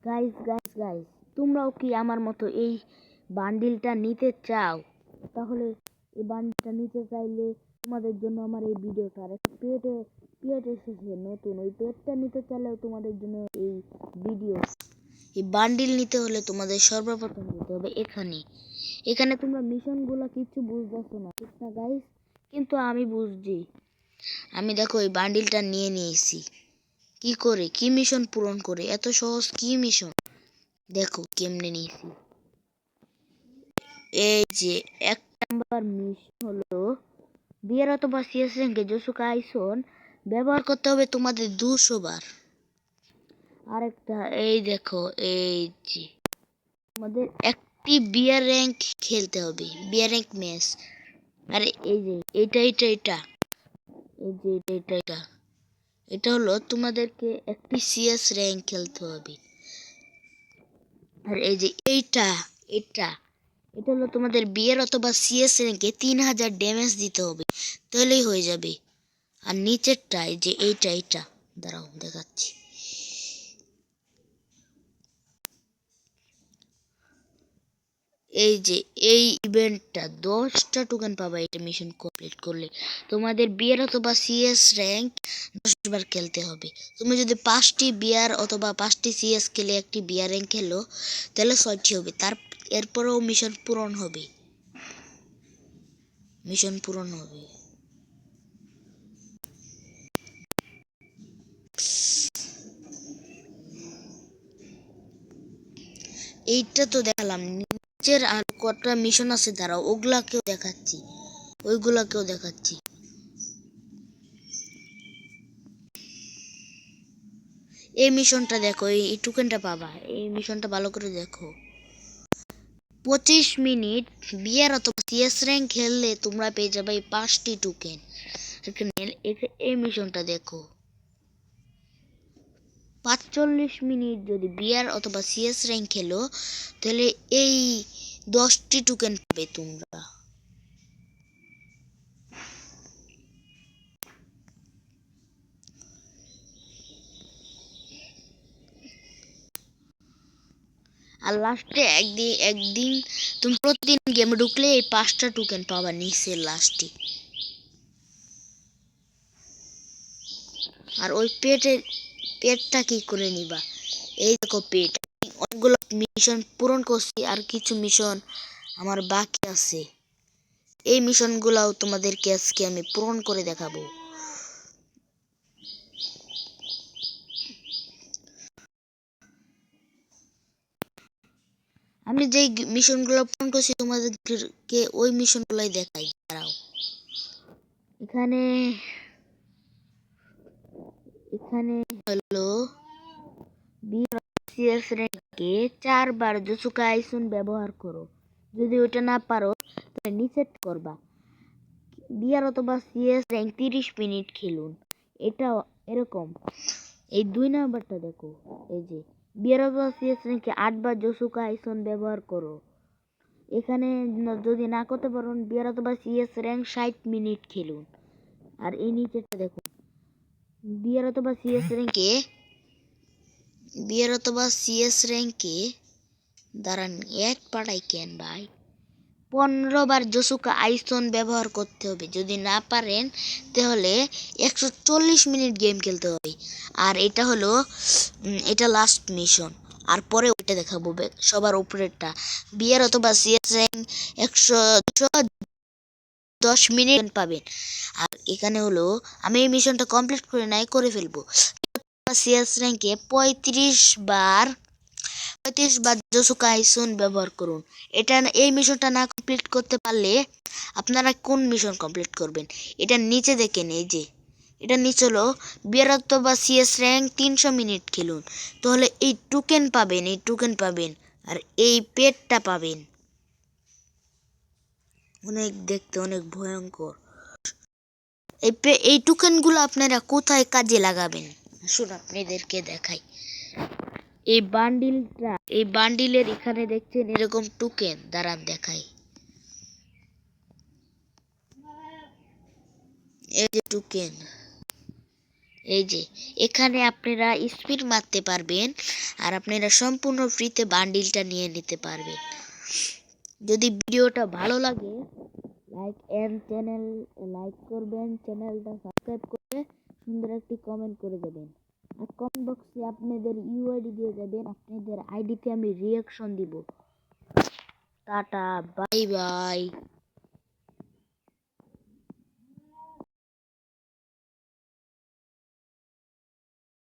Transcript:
Guys তোমরাও কি আমার মতো এই বান্ডিলটা নিতে চাও? তাহলে এই বান্ডিলটা নিতে চাইলে তোমাদের জন্য আমার এই ভিডিওটা, আর একটা পেট এসেছে নতুন, ওই পেটটা নিতে চাইলেও তোমাদের জন্য এই ভিডিও। এই বান্ডিল নিতে হলে তোমাদের সর্বপ্রথম যেতে হবে এখানে তোমরা মিশনগুলো কিছু বুঝতেছো না, ঠিক না গাইস? কিন্তু আমি বুঝছি। আমি দেখো এই বান্ডিলটা নিয়ে নিয়েছি। কি মিশন পূরণ করে, এত সহজ কি মিশন দেখো কেমনে নিয়েছি। এই যে 1 নাম্বার মিশন হলো বিয়ের অথবা সিএস র্যাঙ্কে জোসুকা আইসন ব্যবহার করতে হবে তোমাদের 200 বার। আরেকটা এই দেখো, এই যে আমাদের একটি বিয়ার র্যাঙ্ক খেলতে হবে, বিয়ার র্যাঙ্ক ম্যাচ। আরে এই যে এটা এই যে এটা হলো তোমাদেরকে একটি সিএস র্যাঙ্ক খেলতে হবে। আর এই যে এটা হলো তোমাদের বিয়ের অথবা সিএস র্যাঙ্কে 3000 ড্যামেজ দিতে হবে, তাহলেই হয়ে যাবে। আর নিচেরটা এই যে এইটা দাঁড়াও দেখাচ্ছি। এই যে এই ইভেন্টটা 10টা টোকেন পাবা এটা মিশন কমপ্লিট করলে। তোমাদের বিয়ার অথবা সিএস র্যাঙ্ক 10 বার খেলতে হবে। তুমি যদি 5টি বিয়ার অথবা 5টি সিএস খেলে একটি বিয়ার র্যাঙ্ক খেলো তাহলে 6টি হবে। এরপরেও মিশন পূরণ হবে। এইটা তো দেখালাম, নিচের আর কটা মিশন আছে দাঁড়াও ওইগুলাকেও দেখাচ্ছি। এই মিশনটা দেখো, এই টোকেনটা পাবা, এই মিশনটা ভালো করে দেখো। 25 মিনিট বিয়ার অথবা সিএস র্যাঙ্ক খেললে তোমরা পেয়ে যাবে 5টি টোকেন। এই মিশনটা দেখো, 45 মিনিট যদি বিয়ার অথবা সিএস র্যাঙ্ক খেলো তাহলে এই 10টি টোকেন পাবে তোমরা। আর লাস্টে একদিন তুমি প্রতিদিন গেমে ঢুকলে এই 5টা টোকেন পাবা নিচের লাস্টে। আর ওই পেটটা কি করে নিবা, এই দেখো পেট। অনেকগুলো মিশন পূরণ করছি, আর কিছু মিশন আমার বাকি আছে। এই মিশনগুলাও তোমাদেরকে আজকে আমি পূরণ করে দেখাবো। আমি যেই মিশনগুলো পূরণ করছি তোমাদেরকে ওই মিশনগুলাই দেখাই, দাঁড়াও। এখানে হলো বিএস র্যাঙ্কে 4 বার জোসুকা আইসন ব্যবহার করো। যদি ওটা না পারো তাহলে নিচে করবা। বিয়ার অথবা সিএস র্যাঙ্ক 30 মিনিট খেলুন। এটা এরকম। এই 2 নাম্বারটা দেখো, এই যে বিয়ার অথবা সিএস র্যাঙ্কে 8 বার জোসুকা আইসন ব্যবহার করো। এখানে যদি না করতে পারো বিয়ার অথবা সিএস র্যাঙ্ক 60 মিনিট খেলুন। আর এই নিচেরটা দেখো, বিয়ার অথবা সিএস র্যাঙ্কে দাঁড়ান এক পাড়াই কেন ভাই, 15 বার জোসুকা আইসন ব্যবহার করতে হবে। যদি না পারেন তাহলে 140 মিনিট গেম খেলতে হবে। আর এটা হলো এটা লাস্ট মিশন। আর পরে ওইটা দেখাবো সবার উপরেরটা, বিয়ার অথবা সিএস র্যাঙ্ক 110 মিনিট পাবেন। আর এখানে হলো আমি এই মিশনটা কমপ্লিট করে ফেলবো। সিএস র্যাঙ্কে 35 বার জোসুকা আইসন ব্যবহার করুন। এই মিশনটা না কমপ্লিট করতে পারলে আপনারা কোন মিশন কমপ্লিট করবেন? এটা নিচে দেখেন, এই যে এটা নিচে হলো বিয়ার অথবা সিএস র্যাঙ্ক 300 মিনিট খেলুন। তাহলে এই টোকেন পাবেন আর এই পেটটা পাবেন। দেখতে অনেক ভয়ঙ্কর। এই টোকেনগুলো আপনারা কোথায় কাজে লাগাবেন আসুন আপনাদেরকে দেখাই। এই বান্ডিলের এখানে দেখছেন এরকম টোকেন, দাঁড়ান দেখাই। এই যে টোকেন, এই যে এখানে আপনারা স্পিন মারতে পারবেন আর আপনারা সম্পূর্ণ ফ্রিতে বান্ডিলটা নিয়ে নিতে পারবেন। যদি ভিডিওটা ভালো লাগে লাইক করবেন, চ্যানেলটা সাবস্ক্রাইব করে সুন্দর একটি কমেন্ট করে দেবেন। আর কমেন্ট বক্সে আপনাদের ইউআইডি দিয়ে যাবেন, আপনাদের আইডিতে আমি রিঅ্যাকশন দিব। Tata, bye bye.